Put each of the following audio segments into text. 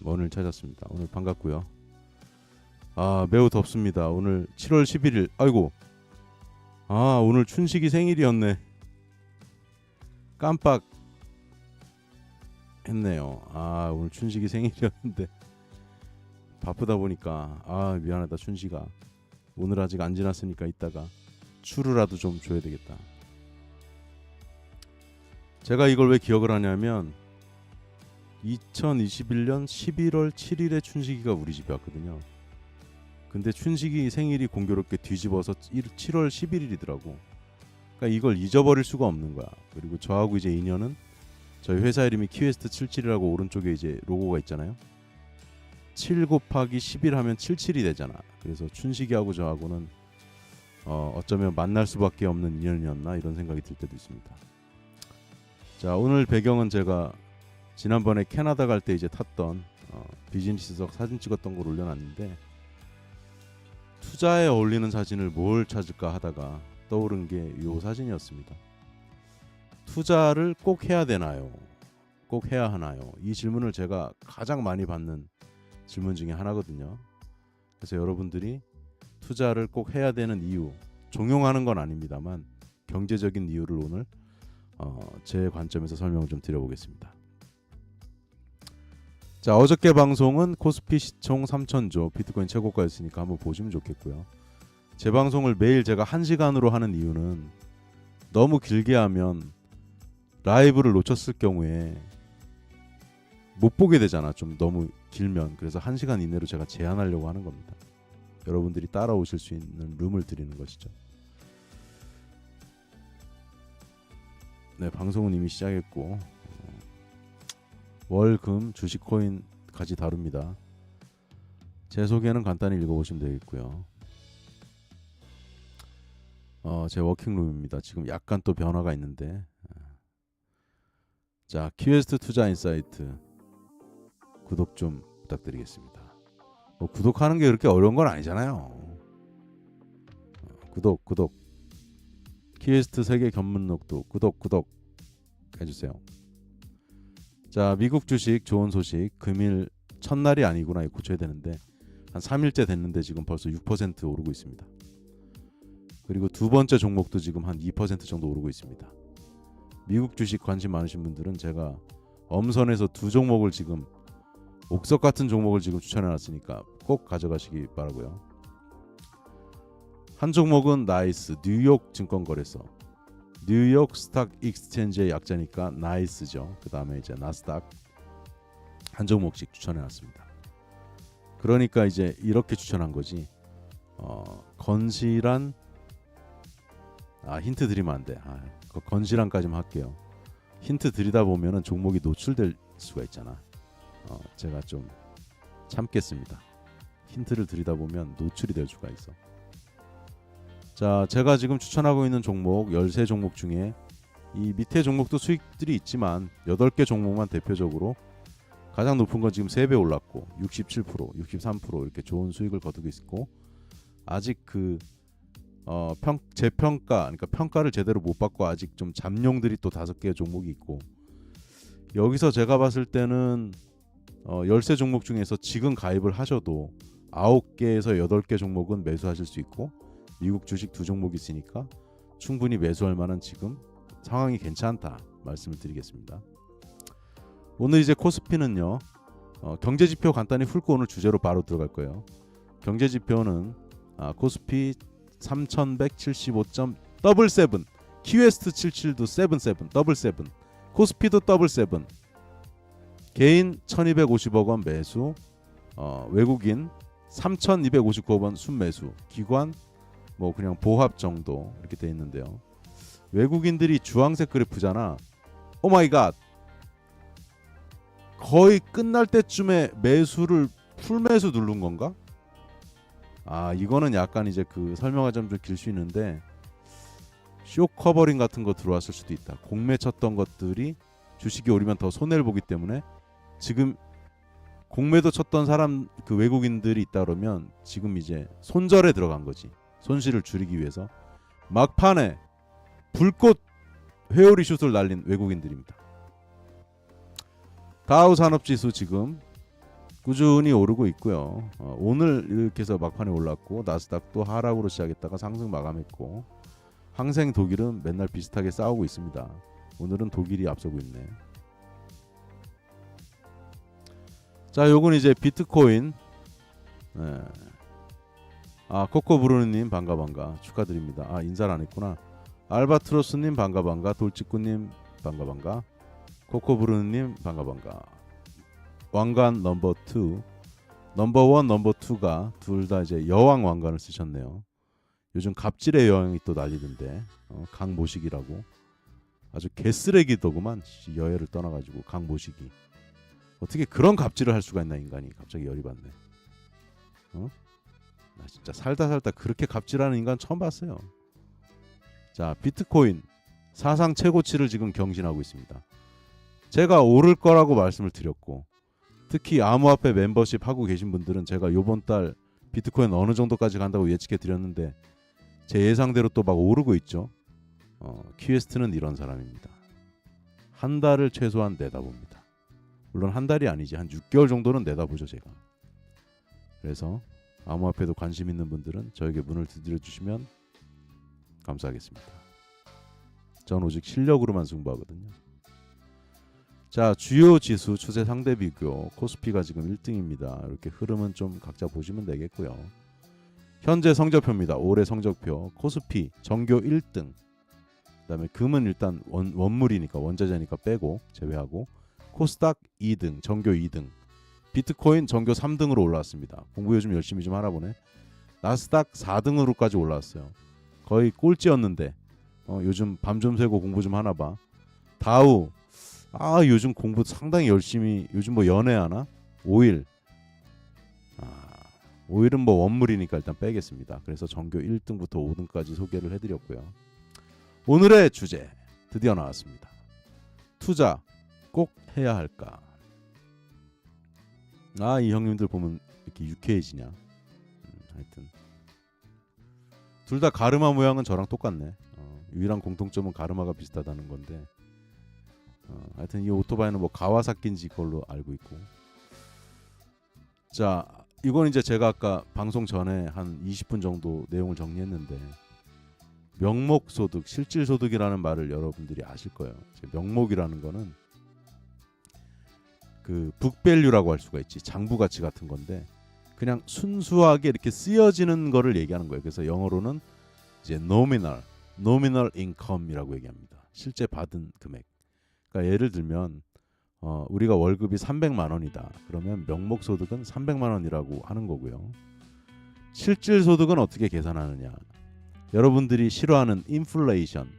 원을 찾았습니다. 오늘 반갑고요. 매우 덥습니다. 오늘 7월 11일. 아이고. 오늘 춘식이 생일이었네. 깜빡 했네요. 오늘 춘식이 생일이었는데 바쁘다 보니까 미안하다 춘식아. 오늘 아직 안 지났으니까 이따가 추루라도 좀 줘야 되겠다. 제가 이걸 왜 기억을 하냐면 2021년 11월 7일에 춘식이가 우리 집에 왔거든요. 근데 춘식이 생일이 공교롭게 뒤집어서 7월 11일이더라고. 그러니까 이걸 잊어버릴 수가 없는 거야. 그리고 저하고 이제 인연은 저희 회사 이름이 키웨스트 77이라고 오른쪽에 이제 로고가 있잖아요. 7 곱하기 11 하면 77이 되잖아. 그래서 춘식이하고 저하고는 어쩌면 만날 수밖에 없는 인연이었나 이런 생각이 들 때도 있습니다. 자, 오늘 배경은 제가 지난번에 캐나다 갈 때 이제 탔던 비즈니스석 사진 찍었던 걸 올려놨는데, 투자에 어울리는 사진을 뭘 찾을까 하다가 떠오른 게 이 사진이었습니다. 투자를 꼭 해야 되나요? 꼭 해야 하나요? 이 질문을 제가 가장 많이 받는 질문 중에 하나거든요. 그래서 여러분들이 투자를 꼭 해야 되는 이유, 종용하는 건 아닙니다만 경제적인 이유를 오늘 제 관점에서 설명을 좀 드려보겠습니다. 자, 어저께 방송은 코스피 시총 3,000조, 비트코인 최고가였으니까 한번 보시면 좋겠고요. 제 방송을 매일 제가 1시간으로 하는 이유는 너무 길게 하면 라이브를 놓쳤을 경우에 못 보게 되잖아. 좀 너무 길면. 그래서 1시간 이내로 제가 제한하려고 하는 겁니다. 여러분들이 따라오실 수 있는 룸을 드리는 것이죠. 네, 방송은 이미 시작했고 월금 주식코인까지 다룹니다. 제 소개는 간단히 읽어보시면 되겠고요. 제 워킹룸입니다. 지금 약간 또 변화가 있는데, 자, 키웨스트 투자 인사이트 구독 좀 부탁드리겠습니다. 구독하는 게 그렇게 어려운 건 아니잖아요. 구독 키웨스트 세계 견문록도 구독 해주세요. 자, 미국 주식 좋은 소식. 금일 첫날이 아니구나. 이거 고쳐야 되는데 한 3일째 됐는데 지금 벌써 6% 오르고 있습니다. 그리고 두 번째 종목도 지금 한 2% 정도 오르고 있습니다. 미국 주식 관심 많으신 분들은 제가 엄선해서 두 종목을 지금, 옥석 같은 종목을 지금 추천해놨으니까 꼭 가져가시기 바라고요. 한 종목은 나이스, 뉴욕 증권거래소, 뉴욕 스탁 익스체인지의 약자니까 나이스죠. 그 다음에 이제 나스닥 한 종목씩 추천해놨습니다. 그러니까 이제 이렇게 추천한 거지. 건실한, 힌트 드리면 안 돼. 건실한까지만 할게요. 힌트 드리다 보면은 종목이 노출될 수가 있잖아. 제가 좀 참겠습니다. 힌트를 드리다 보면 노출이 될 수가 있어. 자, 제가 지금 추천하고 있는 종목 13종목 중에 이 밑에 종목도 수익들이 있지만 8개 종목만 대표적으로 가장 높은 건 지금 3배 올랐고 67%, 63% 이렇게 좋은 수익을 거두고 있고, 아직 그 재평가, 그러니까 평가를 제대로 못 받고 아직 좀 잠룡들이 또 5개의 종목이 있고, 여기서 제가 봤을 때는 13종목 중에서 지금 가입을 하셔도 9개에서 8개 종목은 매수하실 수 있고, 미국 주식 2종목 있으니까 충분히 매수할 만한 지금 상황이 괜찮다 말씀을 드리겠습니다. 오늘 이제 코스피는요, 경제지표 간단히 훑고 오늘 주제로 바로 들어갈 거예요. 경제지표는 코스피 3175점 더블7, 키웨스트 77도 77 더블7, 코스피도 더블7, 개인 1250억 원 매수, 외국인 3259억 원 순매수, 기관 뭐 그냥 보합 정도 이렇게 돼 있는데요. 외국인들이 주황색 그래프잖아. 오 마이 갓. 거의 끝날 때쯤에 매수를 풀매수 누른 건가? 이거는 약간 이제 그 설명하자면 좀 길 수 있는데, 쇼 커버링 같은 거 들어왔을 수도 있다. 공매 쳤던 것들이 주식이 오르면 더 손해를 보기 때문에 지금 공매도 쳤던 사람, 그 외국인들이 있다 그러면 지금 이제 손절에 들어간 거지. 손실을 줄이기 위해서 막판에 불꽃 회오리 슛을 날린 외국인들입니다. 다우 산업지수 지금 꾸준히 오르고 있고요. 오늘 이렇게 해서 막판에 올랐고 나스닥도 하락으로 시작했다가 상승 마감했고 항생 독일은 맨날 비슷하게 싸우고 있습니다. 오늘은 독일이 앞서고 있네. 자, 요건 이제 비트코인. 네. 코코브루님 반가 축하드립니다. 인사를 안 했구나. 알바트로스님 반가 돌직구님 반가 코코브루님 반가 왕관 넘버 2 넘버 1 넘버 2가 둘 다 이제 여왕 왕관을 쓰셨네요. 요즘 갑질의 여왕이 또 난리던데 강모식이라고 아주 개쓰레기더구만. 여애를 떠나가지고 강모식이 어떻게 그런 갑질을 할 수가 있나. 인간이 갑자기 열이 받네. 나 진짜 살다 그렇게 갑질하는 인간 처음 봤어요. 자, 비트코인 사상 최고치를 지금 경신하고 있습니다. 제가 오를 거라고 말씀을 드렸고 특히 암호화폐 멤버십 하고 계신 분들은 제가 요번 달 비트코인 어느 정도까지 간다고 예측해 드렸는데 제 예상대로 또 막 오르고 있죠. 퀴에스트는 이런 사람입니다. 한 달을 최소한 내다봅니다. 물론 한 달이 아니지 한 6개월 정도는 내다보죠 제가. 그래서 암호화폐도 관심 있는 분들은 저에게 문을 두드려 주시면 감사하겠습니다. 전 오직 실력으로만 승부하거든요. 자, 주요 지수 추세 상대 비교 코스피가 지금 1등입니다. 이렇게 흐름은 좀 각자 보시면 되겠고요. 현재 성적표입니다. 올해 성적표 코스피 전교 1등. 그다음에 금은 일단 원물이니까 원자재니까 빼고 제외하고 코스닥 2등 전교 2등. 비트코인 전교 3등으로 올라왔습니다. 공부 요즘 열심히 좀 하나 보네. 나스닥 4등으로까지 올라왔어요. 거의 꼴찌였는데 요즘 밤 좀 새고 공부 좀 하나 봐. 다우 요즘 공부 상당히 열심히. 요즘 뭐 연애하나? 오일. 오일은 뭐 원물이니까 일단 빼겠습니다. 그래서 전교 1등부터 5등까지 소개를 해드렸고요. 오늘의 주제 드디어 나왔습니다. 투자 꼭 해야 할까? 이 형님들 보면 이렇게 유쾌해지냐. 하여튼 둘 다 가르마 모양은 저랑 똑같네. 유일한 공통점은 가르마가 비슷하다는 건데 하여튼 이 오토바이는 뭐 가와사키인지 걸로 알고 있고. 자, 이건 이제 제가 아까 방송 전에 한 20분 정도 내용을 정리했는데 명목소득, 실질소득이라는 말을 여러분들이 아실 거예요. 명목이라는 거는 그 북밸류라고 할 수가 있지. 장부가치 같은 건데 그냥 순수하게 이렇게 쓰여지는 거를 얘기하는 거예요. 그래서 영어로는 이제 nominal income이라고 얘기합니다. 실제 받은 금액. 그러니까 예를 들면 우리가 월급이 300만 원이다. 그러면 명목소득은 300만 원이라고 하는 거고요. 실질소득은 어떻게 계산하느냐. 여러분들이 싫어하는 인플레이션.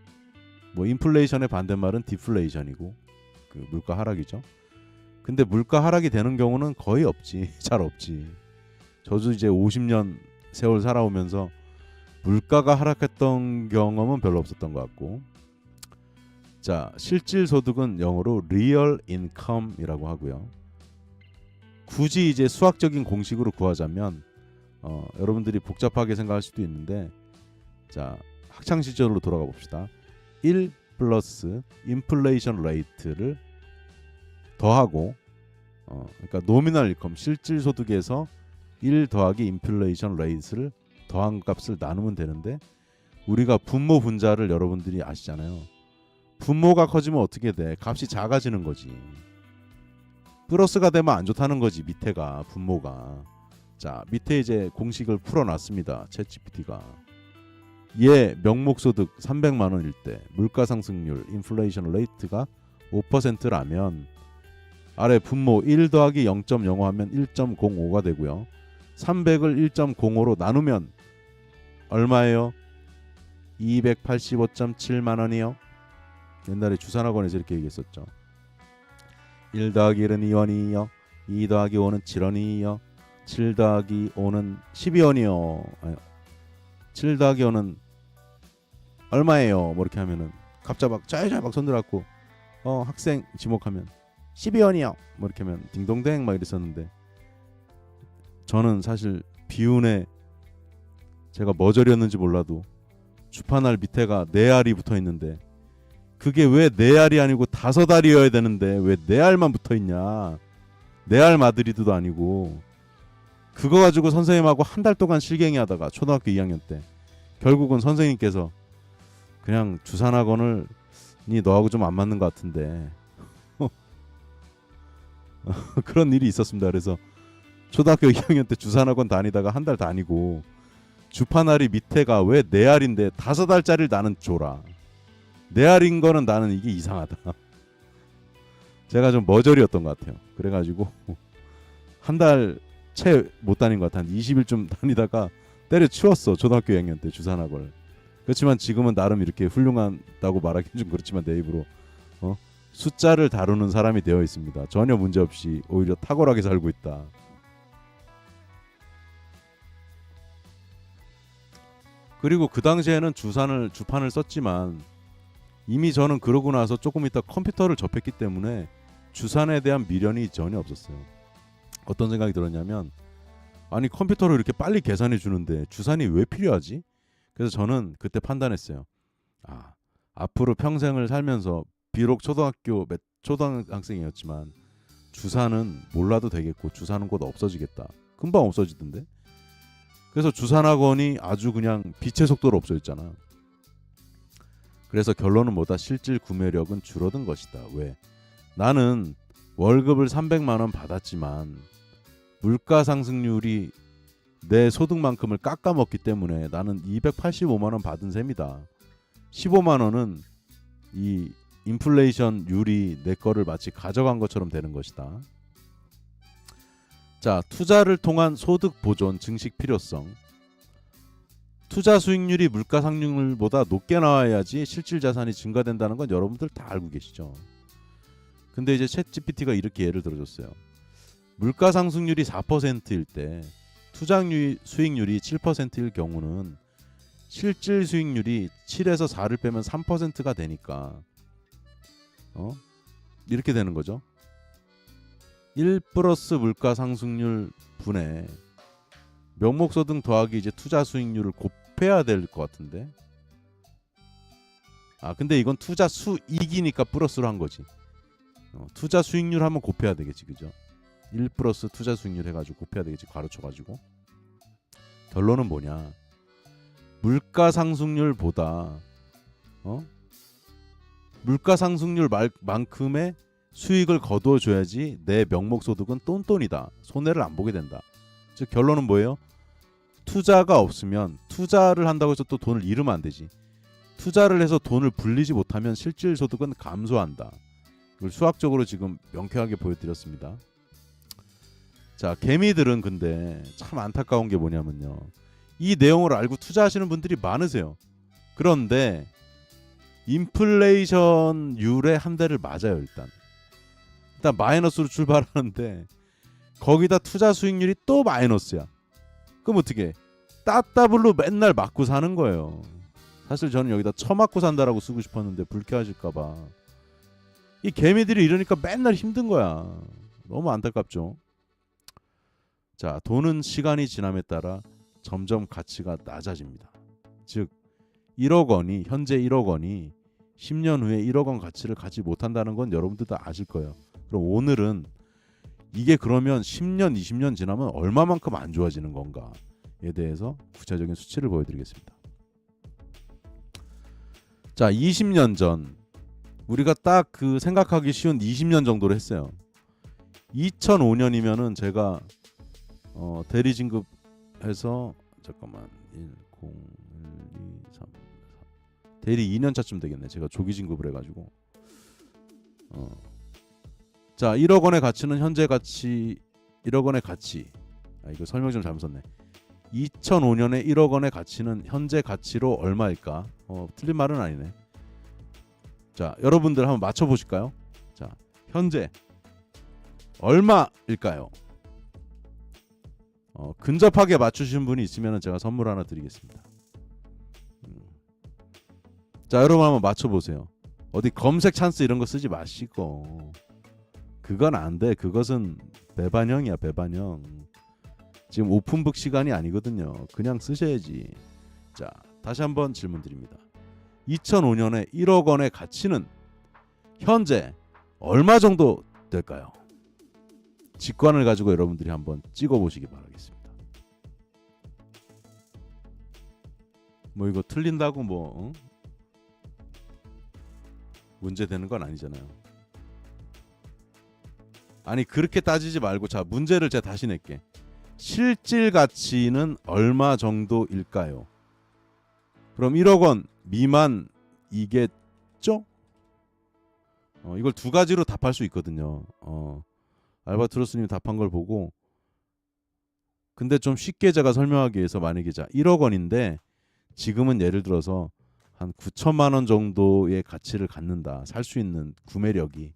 뭐 인플레이션의 반대말은 디플레이션이고 그 물가 하락이죠. 근데 물가 하락이 되는 경우는 거의 없지. 잘 없지. 저도 이제 50년 세월 살아오면서 물가가 하락했던 경험은 별로 없었던 것 같고. 자, 실질소득은 영어로 real income이라고 하고요. 굳이 이제 수학적인 공식으로 구하자면 여러분들이 복잡하게 생각할 수도 있는데 자, 학창 시절로 돌아가 봅시다. 1 플러스 인플레이션 레이트를 더하고 그러니까 노미널 인컴 실질소득에서 1 더하기 인플레이션 레이트를 더한 값을 나누면 되는데 우리가 분모 분자를 여러분들이 아시잖아요. 분모가 커지면 어떻게 돼? 값이 작아지는 거지. 플러스가 되면 안 좋다는 거지. 밑에가 분모가. 자, 밑에 이제 공식을 풀어놨습니다. 챗GPT가. 얘 명목소득 300만 원일 때 물가상승률 인플레이션 레이트가 5%라면 아래 분모 1 더하기 0.05 하면 1.05가 되고요. 300을 1.05로 나누면 얼마예요? 285.7만 원이요. 옛날에 주산학원에서 이렇게 얘기했었죠. 1 더하기 1은 2원이요. 2 더하기 5는 7원이요. 7 더하기 5는 12원이요. 7 더하기 5는 얼마예요? 뭐 이렇게 하면은 갑자기 막 짤짤 막 손들어갖고 학생 지목하면 12원이요. 뭐 이렇게 하면 딩동댕 막 이랬었는데 저는 사실 비운에 제가 머저리였는지 몰라도 주판알 밑에가 4알이 붙어 있는데 그게 왜 4알이 아니고 5알이어야 되는데 왜 4알만 붙어 있냐. 레알 마드리드도 아니고 그거 가지고 선생님하고 한 달 동안 실갱이 하다가 초등학교 2학년 때 결국은 선생님께서 그냥 주산학원을 니 너하고 좀 안 맞는 것 같은데 그런 일이 있었습니다. 그래서 초등학교 2학년 때 주산학원 다니다가 한 달 다니고 주판알이 밑에가 왜 4알인데 5알짜리를 나는 줘라. 4알인 거는 나는 이게 이상하다. 제가 좀 머저리였던 것 같아요. 그래가지고 한 달 채 못 다닌 것 같아. 한 20일쯤 다니다가 때려치웠어. 초등학교 2학년 때 주산학원을. 그렇지만 지금은 나름 이렇게 훌륭하다고 말하기 좀 그렇지만 내 입으로 숫자를 다루는 사람이 되어 있습니다. 전혀 문제없이 오히려 탁월하게 살고 있다. 그리고 그 당시에는 주판을 썼지만 이미 저는 그러고 나서 조금 있다 컴퓨터를 접했기 때문에 주산에 대한 미련이 전혀 없었어요. 어떤 생각이 들었냐면 아니 컴퓨터로 이렇게 빨리 계산해 주는데 주산이 왜 필요하지? 그래서 저는 그때 판단했어요. 앞으로 평생을 살면서 비록 초등학생이었지만 주산은 몰라도 되겠고 주산은 곧 없어지겠다. 금방 없어지던데. 그래서 주산학원이 아주 그냥 빛의 속도로 없어졌잖아. 그래서 결론은 뭐다? 실질 구매력은 줄어든 것이다. 왜? 나는 월급을 300만 원 받았지만 물가 상승률이 내 소득만큼을 깎아먹기 때문에 나는 285만 원 받은 셈이다. 15만 원은 이 인플레이션율이 내 거를 마치 가져간 것처럼 되는 것이다. 자, 투자를 통한 소득 보존 증식 필요성. 투자 수익률이 물가 상승률보다 높게 나와야지 실질 자산이 증가된다는 건 여러분들 다 알고 계시죠. 근데 이제 챗GPT가 이렇게 예를 들어줬어요. 물가 상승률이 4%일 때 투자 수익률이 7%일 경우는 실질 수익률이 7에서 4를 빼면 3%가 되니까 이렇게 되는 거죠. 1 플러스 물가 상승률 분의 명목소득 더하기 이제 투자 수익률을 곱해야 될 것 같은데. 근데 이건 투자 수익이니까 플러스로 한 거지. 투자 수익률 하면 곱해야 되겠지, 그죠? 1 플러스 투자 수익률 해가지고 곱해야 되겠지, 괄호 쳐가지고. 결론은 뭐냐? 물가 상승률보다 물가 상승률만큼의 수익을 거둬줘야지 내 명목소득은 똔똔이다. 손해를 안 보게 된다. 즉 결론은 뭐예요? 투자가 없으면 투자를 한다고 해서 또 돈을 잃으면 안 되지. 투자를 해서 돈을 불리지 못하면 실질 소득은 감소한다. 이걸 수학적으로 지금 명쾌하게 보여드렸습니다. 자, 개미들은 근데 참 안타까운 게 뭐냐면요. 이 내용을 알고 투자하시는 분들이 많으세요. 그런데 인플레이션율의 한 대를 맞아요. 일단 마이너스로 출발하는데 거기다 투자 수익률이 또 마이너스야. 그럼 어떻게? 따따블로 맨날 맞고 사는 거예요. 사실 저는 여기다 처맞고 산다라고 쓰고 싶었는데 불쾌하실까봐. 이 개미들이 이러니까 맨날 힘든 거야. 너무 안타깝죠. 자, 돈은 시간이 지남에 따라 점점 가치가 낮아집니다. 즉 1억 원이 현재 1억 원이 10년 후에 1억 원 가치를 갖지 못한다는 건 여러분들 다 아실 거예요. 그럼 오늘은 이게 그러면 10년, 20년 지나면 얼마만큼 안 좋아지는 건가에 대해서 구체적인 수치를 보여드리겠습니다. 자, 20년 전 우리가 딱 그 생각하기 쉬운 20년 정도로 했어요. 2005년이면은 제가 대리 진급해서 잠깐만 1, 0, 1, 2, 3, 4 대리 2년 차쯤 되겠네. 제가 조기 진급을 해가지고 자, 1억 원의 가치는 현재 가치 1억 원의 가치. 이거 설명 좀 잘못 썼네. 2005년에 1억 원의 가치는 현재 가치로 얼마일까? 틀린 말은 아니네. 자, 여러분들 한번 맞춰 보실까요? 자, 현재 얼마일까요? 근접하게 맞추신 분이 있으면 제가 선물 하나 드리겠습니다. 자, 여러분 한번 맞춰 보세요. 어디 검색 찬스 이런 거 쓰지 마시고. 그건 안 돼. 그것은 배반형이야, 배반형. 지금 오픈북 시간이 아니거든요. 그냥 쓰셔야지. 자, 다시 한번 질문 드립니다. 2005년에 1억 원의 가치는 현재 얼마 정도 될까요? 직관을 가지고 여러분들이 한번 찍어보시기 바라겠습니다. 뭐 이거 틀린다고 뭐 문제 되는 건 아니잖아요. 아니 그렇게 따지지 말고 자 문제를 제가 다시 낼게. 실질 가치는 얼마 정도일까요? 그럼 1억 원 미만이겠죠? 이걸 두 가지로 답할 수 있거든요. 알바트로스님 답한 걸 보고 근데 좀 쉽게 제가 설명하기 위해서 만약에 자 1억 원인데 지금은 예를 들어서 한 9천만 원 정도의 가치를 갖는다. 살 수 있는 구매력이.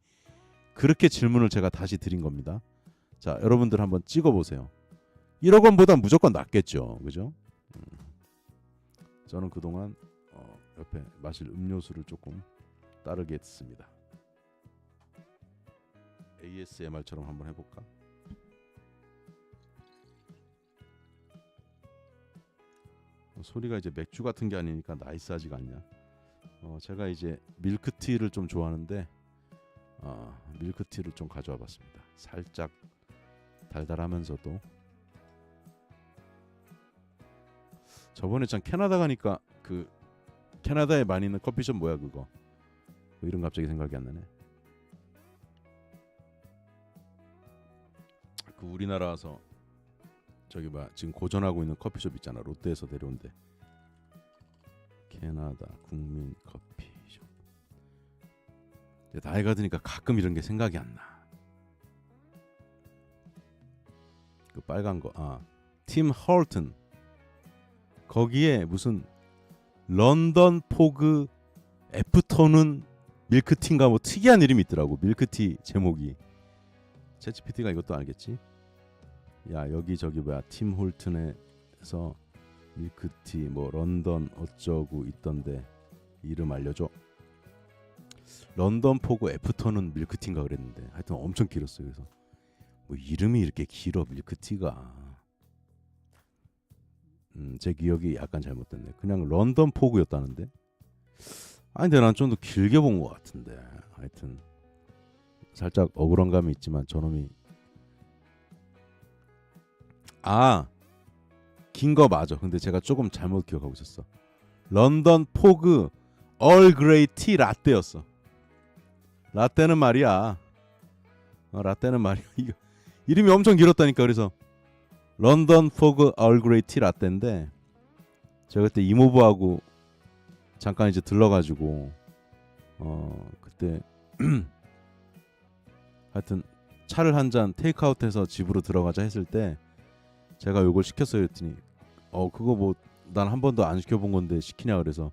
그렇게 질문을 제가 다시 드린 겁니다. 자, 여러분들 한번 찍어보세요. 1억 원보다 무조건 낫겠죠. 그죠? 저는 그동안 옆에 마실 음료수를 조금 따르게 했습니다. ASMR처럼 한번 해볼까? 소리가 이제 맥주 같은 게 아니니까 나이스하지가 않냐. 제가 이제 밀크티를 좀 좋아하는데 밀크티를 좀 가져와 봤습니다. 살짝 달달하면서도. 저번에 참 캐나다 가니까 그 캐나다에 많이 있는 커피숍 뭐야 그거. 뭐 이름 갑자기 생각이 안 나네. 그 우리나라 와서 저기 봐 지금 고전하고 있는 커피숍 있잖아. 롯데에서 내려온대. 캐나다 국민 커피숍. 나이가 드니까 가끔 이런 게 생각이 안 나. 그 빨간 거. 팀 헐튼. 거기에 무슨 런던 포그 애프터눈 밀크티인가 뭐 특이한 이름이 있더라고. 밀크티 제목이. 챗GPT가 이것도 알겠지? 야 여기 저기 뭐야 팀 홀튼에서 밀크티 뭐 런던 어쩌고 있던데 이름 알려줘. 런던 포그 애프터눈 밀크티인가 그랬는데 하여튼 엄청 길었어요. 그래서 뭐 이름이 이렇게 길어 밀크티가. 제 기억이 약간 잘못됐네. 그냥 런던 포그였다는데. 아니 근데 난 좀 더 길게 본 것 같은데. 하여튼 살짝 억울한 감이 있지만 저놈이 긴 거 맞아. 근데 제가 조금 잘못 기억하고 있었어. 런던 포그 얼그레이 티 라떼였어. 라떼는 말이야. 라떼는 말이야. 이거 이름이 엄청 길었다니까. 그래서 런던 포그 얼그레이 티 라떼인데 제가 그때 이모부하고 잠깐 이제 들러가지고 그때 하여튼 차를 한 잔 테이크아웃해서 집으로 들어가자 했을 때 제가 요걸 시켰어요. 했더니 그거 뭐 난 한 번도 안 시켜본 건데 시키냐 그래서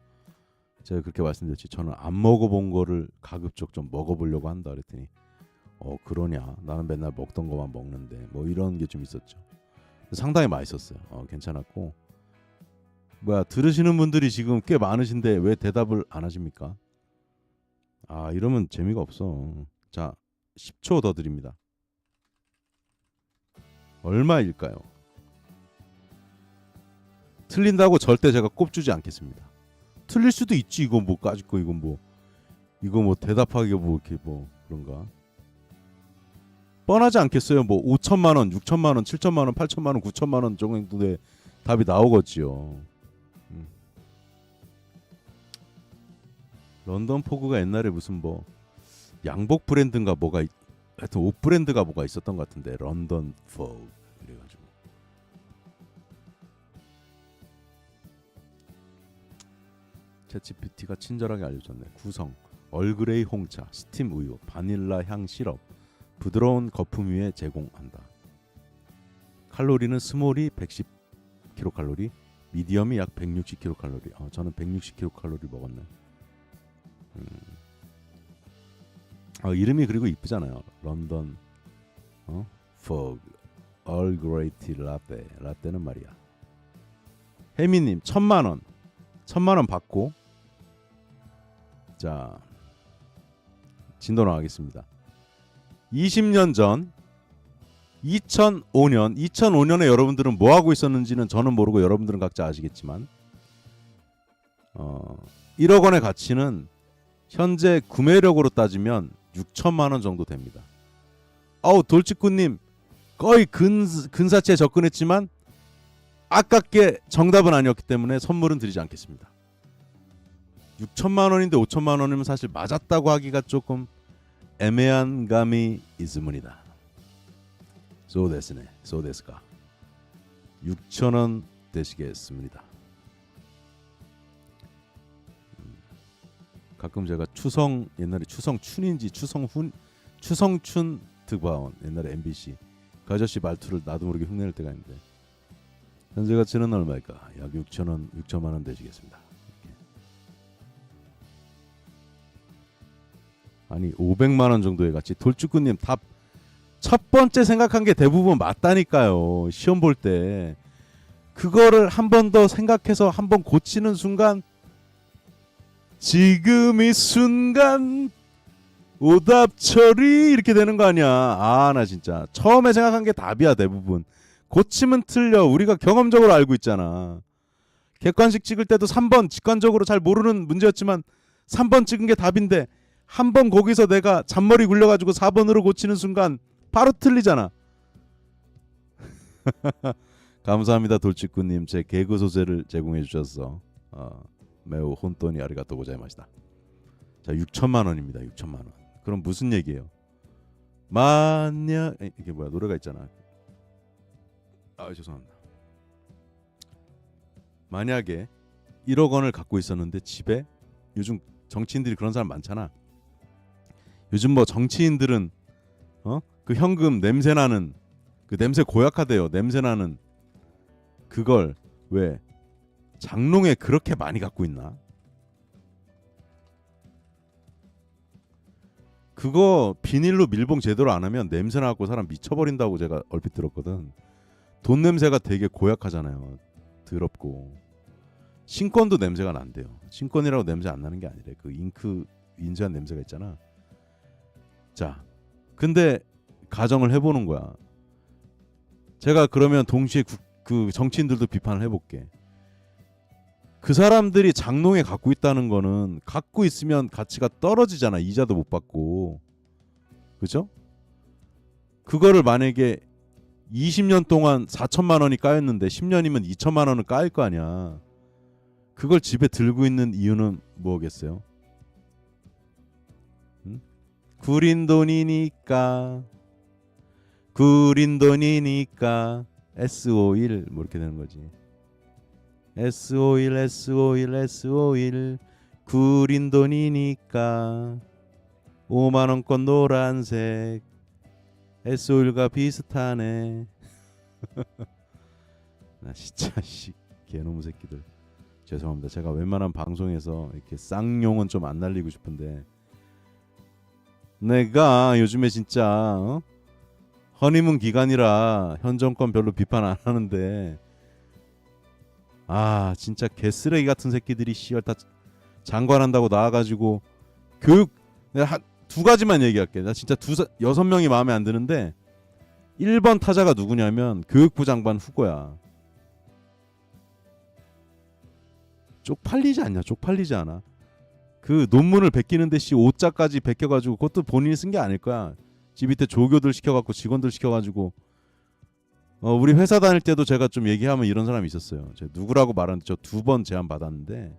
제가 그렇게 말씀드렸지. 저는 안 먹어본 거를 가급적 좀 먹어보려고 한다 그랬더니 그러냐 나는 맨날 먹던 거만 먹는데 뭐 이런 게 좀 있었죠. 상당히 맛있었어요. 괜찮았고 뭐야 들으시는 분들이 지금 꽤 많으신데 왜 대답을 안 하십니까? 이러면 재미가 없어. 자 10초 더 드립니다. 얼마일까요? 틀린다고 절대 제가 꼽주지 않겠습니다. 틀릴 수도 있지. 이건 뭐 까짓거 이건 뭐 이거 뭐 대답하기가 뭐 이렇게 뭐 그런가? 뻔하지 않겠어요? 뭐 5천만 원, 6천만 원, 7천만 원, 8천만 원, 9천만 원 정도의 답이 나오겠지요. 런던 포그가 옛날에 무슨 뭐 양복 브랜드인가 뭐가 하여튼 옷 브랜드가 뭐가 있었던 것 같은데 런던 포그 그래가지고 챗GPT가 친절하게 알려줬네. 구성 얼그레이 홍차, 스팀 우유, 바닐라 향 시럽, 부드러운 거품 위에 제공한다. 칼로리는 스몰이 110kcal, 미디엄이 약 160kcal. 저는 160kcal 먹었네. 이름이 그리고 이쁘잖아요. 런던 포그 얼그레이 티 라떼. 라떼는 말이야. 혜미님 1,000만 원 받고 자 진도 나가겠습니다. 20년 전 2005년에 여러분들은 뭐 하고 있었는지는 저는 모르고 여러분들은 각자 아시겠지만 1억 원의 가치는 현재 구매력으로 따지면 6천만 원 정도 됩니다. 돌직구님 거의 근사치에 접근했지만 아깝게 정답은 아니었기 때문에 선물은 드리지 않겠습니다. 6천만 원인데 5천만 원이면 사실 맞았다고 하기가 조금 애매한 감이 있습니다. 소데스네, 소데스가 6,000원 되시겠습니다. 가끔 제가 옛날에 추성춘인지 추성춘 특파원 옛날에 MBC 그 아저씨 말투를 나도 모르게 흉내낼 때가 있는데 현재 가치는 얼마일까? 약 6,000원, 6천만 원 되시겠습니다. 아니 500만 원 정도의 가치. 돌직구님 답 첫 번째 생각한 게 대부분 맞다니까요. 시험 볼 때 그거를 한 번 더 생각해서 한 번 고치는 순간 지금 이 순간 오답 처리 이렇게 되는 거 아니야. 아 나 진짜 처음에 생각한 게 답이야 대부분. 고치면 틀려. 우리가 경험적으로 알고 있잖아. 객관식 찍을 때도 3번 직관적으로 잘 모르는 문제였지만 3번 찍은 게 답인데 한 번 거기서 내가 잔머리 굴려가지고 4번으로 고치는 순간 바로 틀리잖아. 감사합니다 돌직구님. 제 개그 소재를 제공해 주셔서 매우 혼돈이 아리가또 고자이마시다. 자 6천만 원입니다. 6천만 원. 그럼 무슨 얘기예요? 만약 이게 뭐야 노래가 있잖아. 아 죄송합니다. 만약에 1억 원을 갖고 있었는데 집에 요즘 정치인들이 그런 사람 많잖아. 요즘 뭐 정치인들은 그 현금 냄새나는 그 냄새 고약하대요. 냄새나는 그걸 왜 장롱에 그렇게 많이 갖고 있나? 그거 비닐로 밀봉 제대로 안 하면 냄새 나고 사람 미쳐버린다고 제가 얼핏 들었거든. 돈 냄새가 되게 고약하잖아요. 더럽고 신권도 냄새가 난대요. 신권이라고 냄새 안 나는 게 아니래. 그 잉크 인쇄한 냄새가 있잖아. 자, 근데 가정을 해보는 거야. 제가 그러면 동시에 그 정치인들도 비판을 해볼게. 그 사람들이 장롱에 갖고 있다는 거는 갖고 있으면 가치가 떨어지잖아. 이자도 못 받고. 그죠? 그거를 만약에 20년 동안 4천만 원이 까였는데 10년이면 2천만 원을 까일 거 아니야. 그걸 집에 들고 있는 이유는 뭐겠어요? 응? 구린 돈이니까 S51 뭐 이렇게 되는 거지. S51 구린 돈이니까 5만 원권 노란색 S51과 비슷하네. 나 진짜 개놈의 새끼들. 죄송합니다. 제가 웬만한 방송에서 이렇게 쌍용은 좀 안 날리고 싶은데 내가 요즘에 진짜 허니문 기간이라 현 정권 별로 비판 안 하는데 아 진짜 개쓰레기 같은 새끼들이 씨발 다 장관한다고 나와가지고 교육 내가 두 가지만 얘기할게. 나 진짜 6명이 마음에 안 드는데 1번 타자가 누구냐면 교육부 장관 후보야. 쪽팔리지 않냐? 쪽팔리지 않아? 그 논문을 베끼는데 씨 5자까지 베껴가지고 그것도 본인이 쓴 게 아닐 거야. 집 밑에 조교들 시켜갖고 직원들 시켜가지고 우리 회사 다닐 때도 제가 좀 얘기하면 이런 사람이 있었어요. 제가 누구라고 말하는데 저 2번 제안 받았는데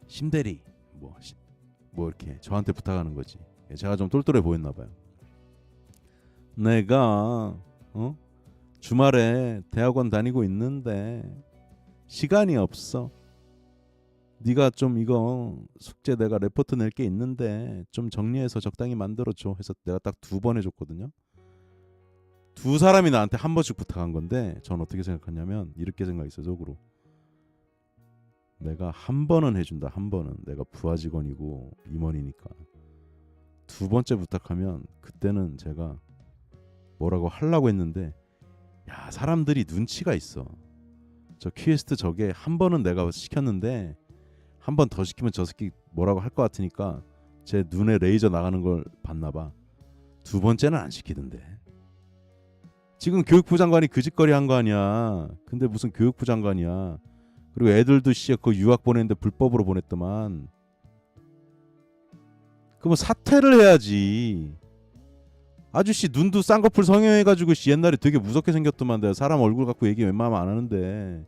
심대리 뭐 이렇게 저한테 부탁하는 거지. 제가 좀 똘똘해 보였나 봐요. 내가 주말에 대학원 다니고 있는데 시간이 없어. 네가 좀 이거 숙제 내가 레포트 낼 게 있는데 좀 정리해서 적당히 만들어줘 해서 내가 딱 2번 해줬거든요. 두 사람이 나한테 한 번씩 부탁한 건데 전 어떻게 생각하냐면 이렇게 생각했어요. 속으로 내가 한 번은 해준다. 한 번은 내가 부하 직원이고 임원이니까. 2번째 부탁하면 그때는 제가 뭐라고 하려고 했는데 야 사람들이 눈치가 있어. 저 퀘스트 저게 한 번은 내가 시켰는데 한 번 더 시키면 저 새끼 뭐라고 할 것 같으니까 제 눈에 레이저 나가는 걸 봤나 봐. 2번째는 안 시키던데. 지금 교육부 장관이 그 짓거리 한 거 아니야. 근데 무슨 교육부 장관이야. 그리고 애들도 씨 그 유학 보냈는데 불법으로 보냈더만. 그럼 사퇴를 해야지. 아저씨 눈도 쌍꺼풀 성형해가지고 옛날에 되게 무섭게 생겼더만. 내가 사람 얼굴 갖고 얘기 웬만하면 안 하는데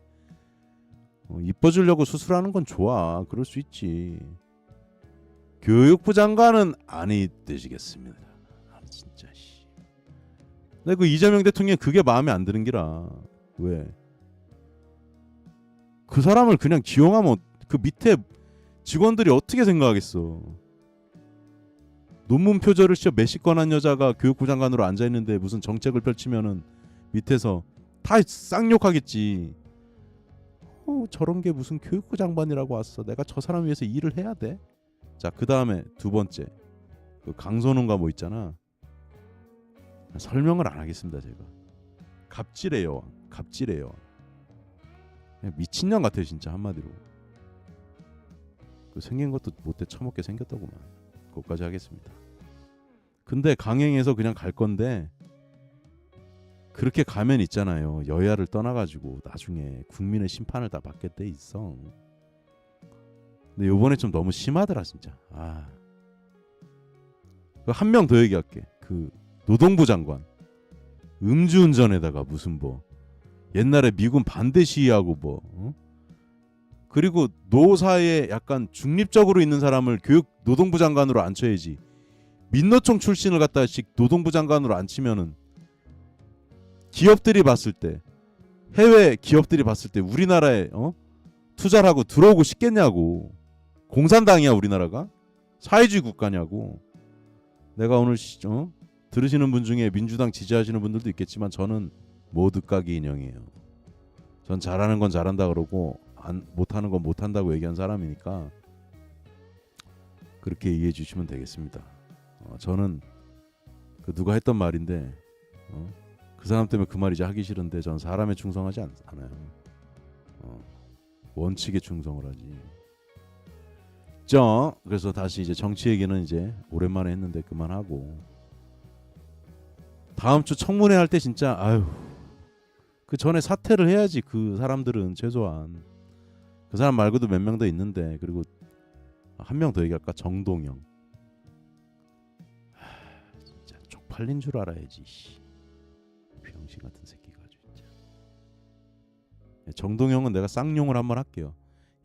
이뻐지려고 수술하는 건 좋아. 그럴 수 있지. 교육부 장관은 아니 되시겠습니다. 진짜 씨. 근데 그 이재명 대통령 그게 마음에 안 드는 기라. 왜? 그 사람을 그냥 기용하면 그 밑에 직원들이 어떻게 생각하겠어. 논문 표절을 시켜 몇십 건 한 여자가 교육부 장관으로 앉아있는데 무슨 정책을 펼치면은 밑에서 다 쌍욕하겠지. 저런 게 무슨 교육부 장관이라고 왔어. 내가 저 사람 위해서 일을 해야 돼. 자, 그 다음에 두 번째 그 강선웅가 뭐 있잖아. 설명을 안 하겠습니다. 제가 갑질의 여왕, 갑질의 여왕. 미친년 같아요 진짜. 한마디로 그 생긴 것도 못돼 처먹게 생겼다고만. 그것까지 하겠습니다. 근데 강행해서 그냥 갈 건데 그렇게 가면 있잖아요. 여야를 떠나가지고 나중에 국민의 심판을 다 받게 돼 있어. 근데 요번에 좀 너무 심하더라 진짜. 한 명 더 얘기할게. 그 노동부 장관 음주운전에다가 무슨 뭐 옛날에 미군 반대 시위하고 뭐 그리고 노사에 약간 중립적으로 있는 사람을 노동부 장관으로 앉혀야지. 민노총 출신을 갖다가 노동부 장관으로 앉히면은 기업들이 봤을 때, 해외 기업들이 봤을 때 우리나라에 투자를 하고 들어오고 싶겠냐고. 공산당이야 우리나라가? 사회주의 국가냐고. 내가 오늘 들으시는 분 중에 민주당 지지하시는 분들도 있겠지만 저는 모두 까기 인형이에요. 전 잘하는 건 잘한다 그러고 못하는 건 못한다고 얘기한 사람이니까 그렇게 이해해 주시면 되겠습니다. 저는 그 누가 했던 말인데 그 사람 때문에 그 말 이제 하기 싫은데 전 사람에 충성하지 않아요. 원칙에 충성을 하지. 그래서 다시 이제 정치 얘기는 이제 오랜만에 했는데 그만하고 다음 주 청문회 할 때 진짜 그 전에 사퇴를 해야지. 그 사람들은 최소한 그 사람 말고도 몇 명 더 있는데. 그리고 한 명 더 얘기할까? 정동영. 진짜 쪽팔린 줄 알아야지. 병신 같은 새끼가 진짜. 정동영은 내가 쌍용을 한번 할게요.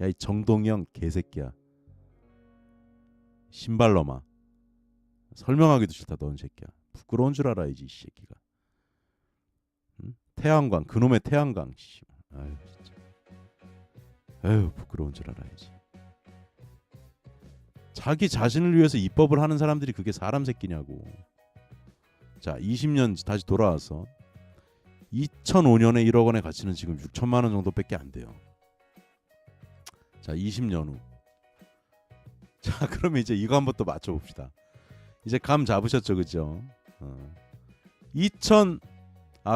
야, 이 정동영 개새끼야. 신발놈아. 설명하기도 싫다 넌 새끼야. 부끄러운 줄 알아야지 이 새끼가. 응? 태양광 그놈의 태양광. 진짜. 부끄러운 줄 알아야지. 자기 자신을 위해서 입법을 하는 사람들이 그게 사람 새끼냐고. 자, 20년 다시 돌아와서 2005년에 1억 원의 가치는 지금 6천만 원 정도밖에 안 돼요. 자, 20년 후. 자, 그러면 이제 이거 한번 또 맞춰봅시다. 이제 감 잡으셨죠, 그죠?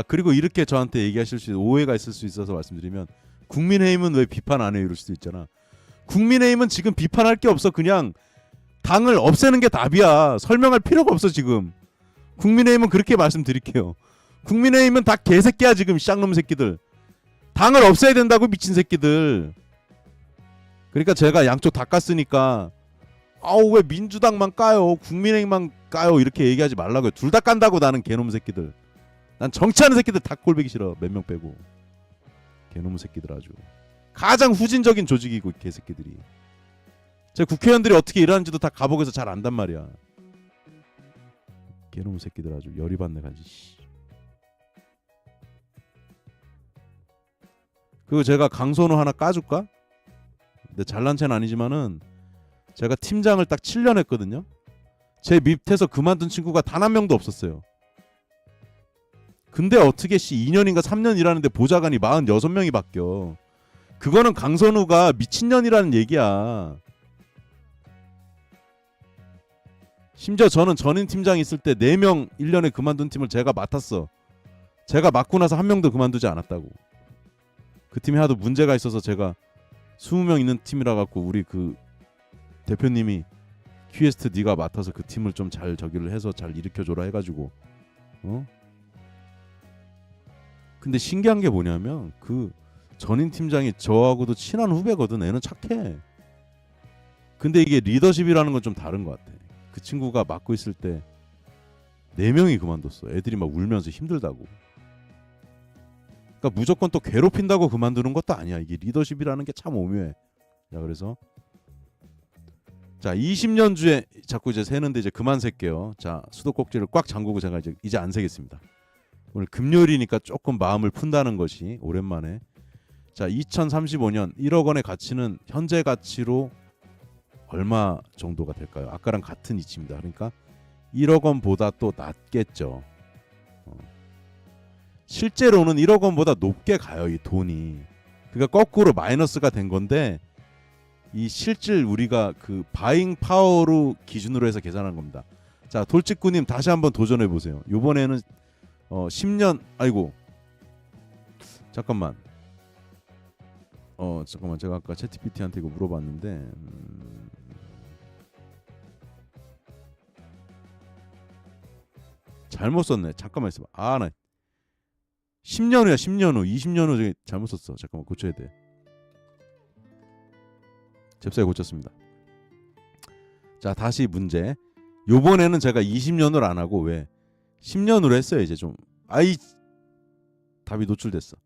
그리고 이렇게 저한테 얘기하실 수 오해가 있을 수 있어서 말씀드리면 국민의힘은 왜 비판 안 해요? 이럴 수도 있잖아. 국민의힘은 지금 비판할 게 없어. 그냥 당을 없애는 게 답이야. 설명할 필요가 없어 지금. 국민의힘은 그렇게 말씀드릴게요. 국민의힘은 다 개새끼야 지금. 쌍놈 새끼들. 당을 없애야 된다고 미친 새끼들. 그러니까 제가 양쪽 다 깠으니까 왜 민주당만 까요? 국민의힘만 까요? 이렇게 얘기하지 말라고요. 둘 다 깐다고. 나는 개놈 새끼들. 난 정치하는 새끼들 다 꼴보기 싫어. 몇 명 빼고. 개놈 새끼들 아주. 가장 후진적인 조직이고 개새끼들이. 제 국회의원들이 어떻게 일하는지도 다 가복에서 잘 안단 말이야. 개놈 새끼들 아주 열이 받네 가지. 그리고 제가 강선우 하나 까줄까? 근데 잘난 체는 아니지만은 제가 팀장을 딱 7년 했거든요. 제 밑에서 그만둔 친구가 단 한 명도 없었어요. 근데 어떻게 2년인가 3년 일하는데 보좌관이 46명이 바뀌어. 그거는 강선우가 미친년이라는 얘기야. 심지어 저는 전임 팀장 있을 때 4명 1년에 그만둔 팀을 제가 맡았어. 제가 맡고 나서 한 명도 그만두지 않았다고. 그 팀이 하도 문제가 있어서 제가 20명 있는 팀이라 갖고 우리 그 대표님이 퀴에스트 네가 맡아서 그 팀을 좀 잘 저기를 해서 잘 일으켜줘라 해가지고 근데 신기한 게 뭐냐면 그 전임 팀장이 저하고도 친한 후배거든. 애는 착해. 근데 이게 리더십이라는 건 좀 다른 것 같아. 그 친구가 맡고 있을 때 4명이 그만뒀어. 애들이 막 울면서 힘들다고. 그러니까 무조건 또 괴롭힌다고 그만두는 것도 아니야. 이게 리더십이라는 게 참 오묘해. 자, 그래서 자 20년 주에 자꾸 이제 세는데 이제 그만 셀게요. 자, 수도꼭지를 꽉 잠그고 제가 이제 안 세겠습니다. 오늘 금요일이니까 조금 마음을 푼다는 것이 오랜만에. 자, 2035년 1억 원의 가치는 현재 가치로 얼마 정도가 될까요? 아까랑 같은 이치입니다. 그러니까 1억 원보다 또 낮겠죠. 실제로는 1억 원보다 높게 가요, 이 돈이. 그러니까 거꾸로 마이너스가 된 건데 이 실질 우리가 그 바잉 파워로 기준으로 해서 계산한 겁니다. 자, 돌직구님 다시 한번 도전해 보세요. 이번에는 10년 아이고 잠깐만 잠깐만 제가 아까 챗GPT한테 이거 물어봤는데 잘못 썼네. 잠깐만 있어봐. 나 10년 후야. 10년 후 20년 후 중에 잘못 썼어. 잠깐만 고쳐야 돼. 잽싸게 고쳤습니다. 자, 다시 문제. 요번에는 제가 20년으로 안 하고 왜 10년으로 했어요. 이제 좀 답이 노출됐어.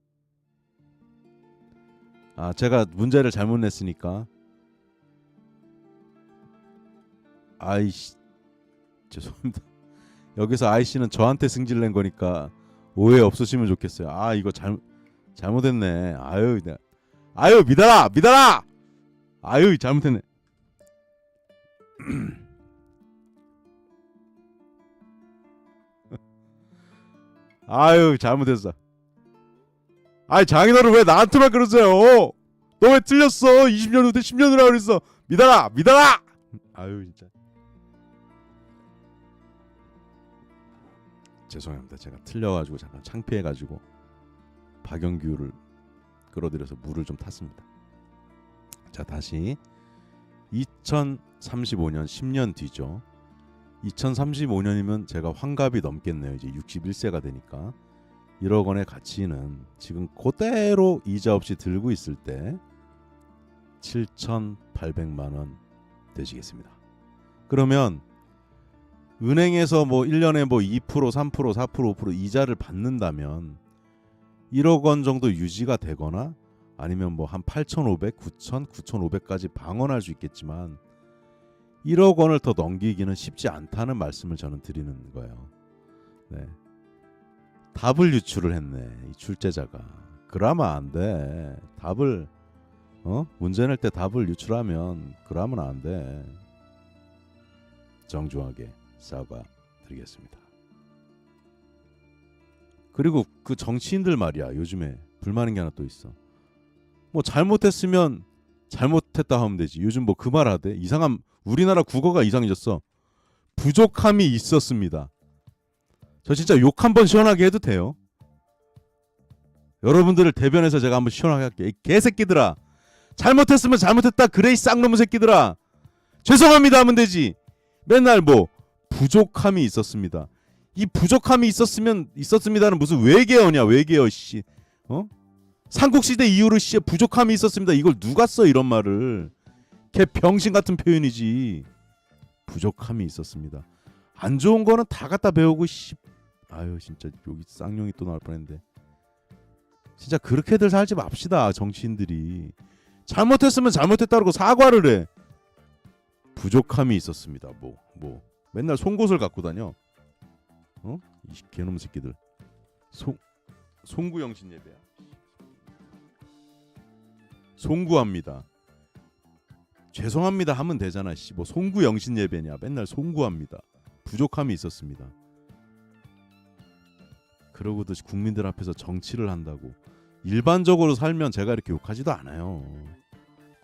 제가 문제를 잘못 냈으니까 죄송합니다. 여기서 아이씨는 저한테 승질낸 거니까 오해 없으시면 좋겠어요. 이거 잘못했네. 믿어라. 잘못했네. 잘못했어. 장인어른 왜 나한테만 그러세요? 너 왜 틀렸어? 20년 후대 10년 후라 그랬어. 믿어라. 진짜. 죄송합니다. 제가 틀려가지고 잠깐 창피해가지고 박영규를 끌어들여서 물을 좀 탔습니다. 자, 다시 2035년 10년 뒤죠. 2035년이면 제가 환갑이 넘겠네요. 이제 61세가 되니까 1억 원의 가치는 지금 그대로 이자 없이 들고 있을 때 7,800만 원 되시겠습니다. 그러면 은행에서 1년에 2%, 3%, 4%, 5% 이자를 받는다면 1억 원 정도 유지가 되거나 아니면 한 8,500, 9,000, 9,500까지 방언할 수 있겠지만 1억 원을 더 넘기기는 쉽지 않다는 말씀을 저는 드리는 거예요. 네. 답을 유출을 했네. 이 출제자가. 그러면 안 돼. 답을 문제 낼 때 답을 유출하면 그러면 안 돼. 정중하게 사과드리겠습니다. 그리고 그 정치인들 말이야. 요즘에 불만인 게 하나 또 있어. 잘못했으면 잘못했다 하면 되지. 요즘 그 말 하대. 이상한 우리나라 국어가 이상해졌어. 부족함이 있었습니다. 저 진짜 욕 한번 시원하게 해도 돼요? 여러분들을 대변해서 제가 한번 시원하게 할게요. 이 개새끼들아. 잘못했으면 잘못했다. 그래 이 쌍놈의 새끼들아. 죄송합니다 하면 되지. 맨날 부족함이 있었습니다. 이 부족함이 있었습니다는 무슨 외계어냐 외계어 씨. 삼국시대 이후로 부족함이 있었습니다. 이걸 누가 써 이런 말을. 개 병신 같은 표현이지. 부족함이 있었습니다. 안 좋은 거는 다 갖다 배우고 진짜 여기 쌍용이 또 나올 뻔했는데. 진짜 그렇게들 살지 맙시다. 정치인들이. 잘못했으면 잘못했다고 사과를 해. 부족함이 있었습니다. 맨날 송곳을 갖고 다녀. 이 개놈 새끼들. 송구영신 예배야. 송구합니다. 죄송합니다 하면 되잖아. 송구영신 예배냐. 맨날 송구합니다. 부족함이 있었습니다. 그러고도 국민들 앞에서 정치를 한다고. 일반적으로 살면 제가 이렇게 욕하지도 않아요.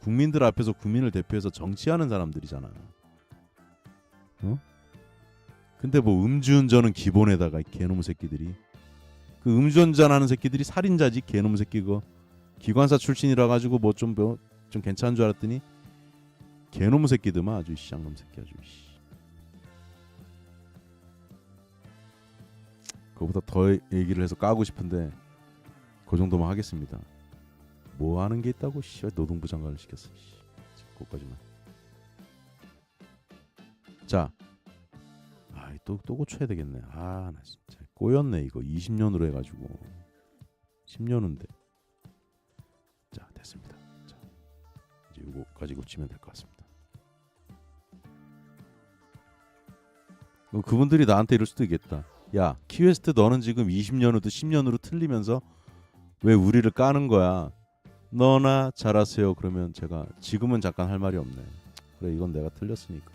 국민들 앞에서 국민을 대표해서 정치하는 사람들이잖아. 근데 음주운전은 기본에다가 개놈 새끼들이. 그 음주운전하는 새끼들이 살인자지. 개놈 새끼 그거. 기관사 출신이라 가지고 좀 괜찮은 줄 알았더니 개놈 새끼들만 아주 쌍놈 새끼 아주. 그거보다 더 얘기를 해서 까고 싶은데 그 정도만 하겠습니다. 뭐 하는 게 있다고 노동부 장관을 시켰어. 그거까지만. 자, 또 고쳐야 되겠네. 나 진짜 꼬였네 이거. 20년으로 해가지고 10년인데. 자, 됐습니다. 자, 이제 이거 가지고 치면 될 것 같습니다. 그분들이 나한테 이럴 수도 있겠다. 야, 키웨스트 너는 지금 20년 후도 10년 후로 틀리면서 왜 우리를 까는 거야? 너나 잘하세요. 그러면 제가 지금은 잠깐 할 말이 없네. 그래, 이건 내가 틀렸으니까.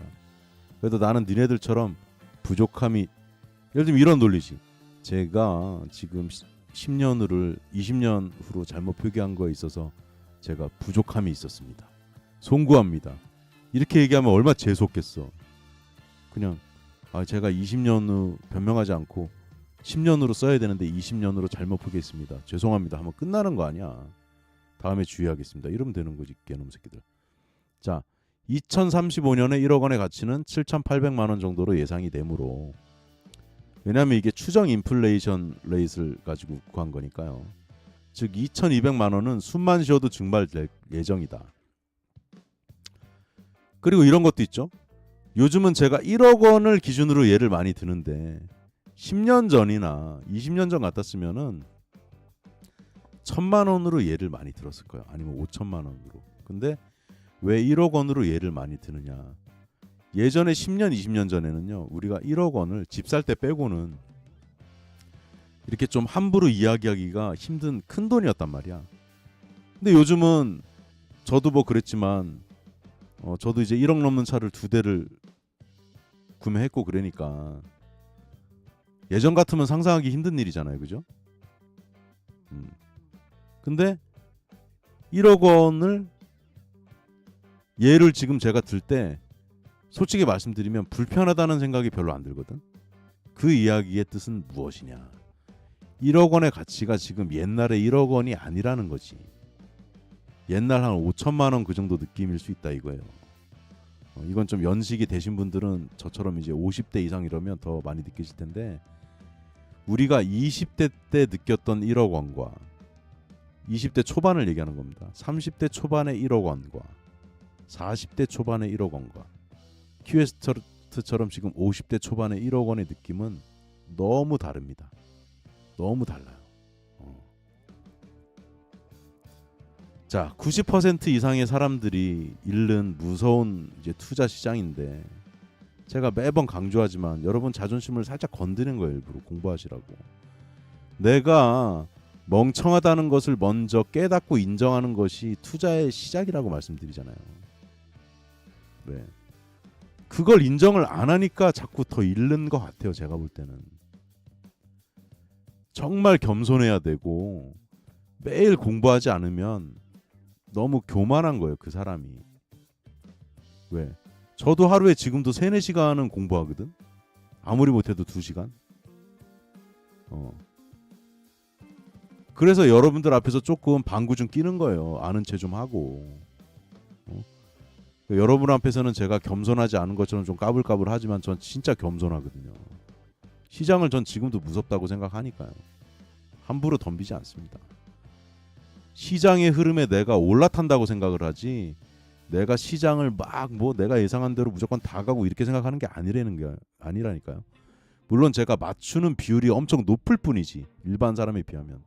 그래도 나는 니네들처럼 부족함이, 예를 들면 이런 논리지. 제가 지금 10년 후를 20년 후로 잘못 표기한 거에 있어서 제가 부족함이 있었습니다. 송구합니다. 이렇게 얘기하면 얼마나 재수없겠어. 그냥 제가 20년 후 변명하지 않고 10년으로 써야 되는데 20년으로 잘못 표기했습니다. 죄송합니다 하면 끝나는 거 아니야. 다음에 주의하겠습니다. 이러면 되는 거지, 개놈 새끼들. 자, 2035년에 1억 원의 가치는 7,800만 원 정도로 예상이 되므로, 왜냐하면 이게 추정 인플레이션 레이트를 가지고 구한 거니까요. 즉 2,200만 원은 숨만 쉬어도 증발될 예정이다. 그리고 이런 것도 있죠. 요즘은 제가 1억 원을 기준으로 예를 많이 드는데 10년 전이나 20년 전 같았으면은 1,000만 원으로 예를 많이 들었을 거예요. 아니면 5천만 원으로. 근데 왜 1억 원으로 예를 많이 드느냐? 예전에 10년, 20년 전에는요, 우리가 1억 원을 집 살 때 빼고는 이렇게 좀 함부로 이야기하기가 힘든 큰 돈이었단 말이야. 근데 요즘은 저도 뭐 그랬지만 저도 이제 1억 넘는 차를 2대를 구매했고 그러니까 예전 같으면 상상하기 힘든 일이잖아요, 그죠? 근데 1억 원을 예를 지금 제가 들 때 솔직히 말씀드리면 불편하다는 생각이 별로 안 들거든. 그 이야기의 뜻은 무엇이냐? 1억 원의 가치가 지금 옛날의 1억 원이 아니라는 거지. 옛날 한 5천만 원 그 정도 느낌일 수 있다 이거예요. 이건 좀 연식이 되신 분들은 저처럼 이제 50대 이상 이러면 더 많이 느끼실 텐데, 우리가 20대 때 느꼈던 1억 원과 20대 초반을 얘기하는 겁니다. 30대 초반의 1억 원과 40대 초반의 1억 원과 큐에스트처럼 지금 50대 초반의 1억 원의 느낌은 너무 다릅니다. 너무 달라요. 자, 90% 이상의 사람들이 잃는 무서운 이제 투자 시장인데, 제가 매번 강조하지만 여러분 자존심을 살짝 건드는 거예요. 일부러 공부하시라고. 내가 멍청하다는 것을 먼저 깨닫고 인정하는 것이 투자의 시작이라고 말씀드리잖아요. 네. 그걸 인정을 안 하니까 자꾸 더 잃는 것 같아요. 제가 볼 때는. 정말 겸손해야 되고 매일 공부하지 않으면 너무 교만한 거예요, 그 사람이. 왜? 저도 하루에 지금도 3-4시간은 공부하거든. 아무리 못해도 2시간. 그래서 여러분들 앞에서 조금 방구 좀 끼는 거예요. 아는 체 좀 하고. 여러분 앞에서는 제가 겸손하지 않은 것처럼 좀 까불까불하지만 전 진짜 겸손하거든요. 시장을 전 지금도 무섭다고 생각하니까요. 함부로 덤비지 않습니다. 시장의 흐름에 내가 올라탄다고 생각을 하지, 내가 시장을 막 내가 예상한 대로 무조건 다 가고 이렇게 생각하는 게 아니라니까요. 물론 제가 맞추는 비율이 엄청 높을 뿐이지, 일반 사람에 비하면.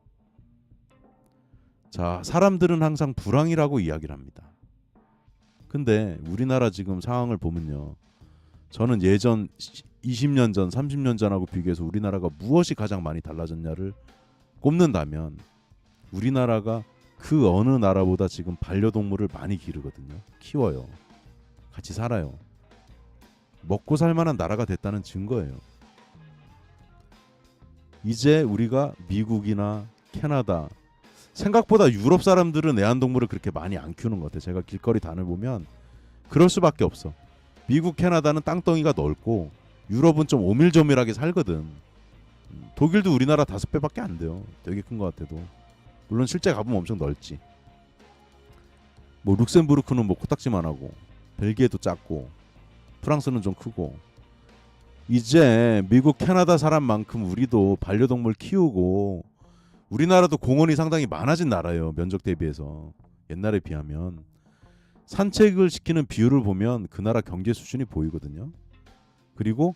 자, 사람들은 항상 불황이라고 이야기를 합니다. 근데 우리나라 지금 상황을 보면요, 저는 예전 20년 전, 30년 전하고 비교해서 우리나라가 무엇이 가장 많이 달라졌냐를 꼽는다면 우리나라가 그 어느 나라보다 지금 반려동물을 많이 기르거든요. 키워요. 같이 살아요. 먹고 살 만한 나라가 됐다는 증거예요. 이제 우리가 미국이나 캐나다, 생각보다 유럽 사람들은 애완동물을 그렇게 많이 안 키우는 것 같아요. 제가 길거리 다녀보면 그럴 수밖에 없어. 미국, 캐나다는 땅덩이가 넓고 유럽은 좀 오밀조밀하게 살거든. 독일도 우리나라 5배밖에 안 돼요. 되게 큰 것 같아도. 물론 실제 가보면 엄청 넓지. 룩셈부르크는 코딱지만 하고, 벨기에도 작고, 프랑스는 좀 크고. 이제 미국, 캐나다 사람만큼 우리도 반려동물 키우고, 우리나라도 공원이 상당히 많아진 나라예요. 면적 대비해서. 옛날에 비하면. 산책을 시키는 비율을 보면 그 나라 경제 수준이 보이거든요. 그리고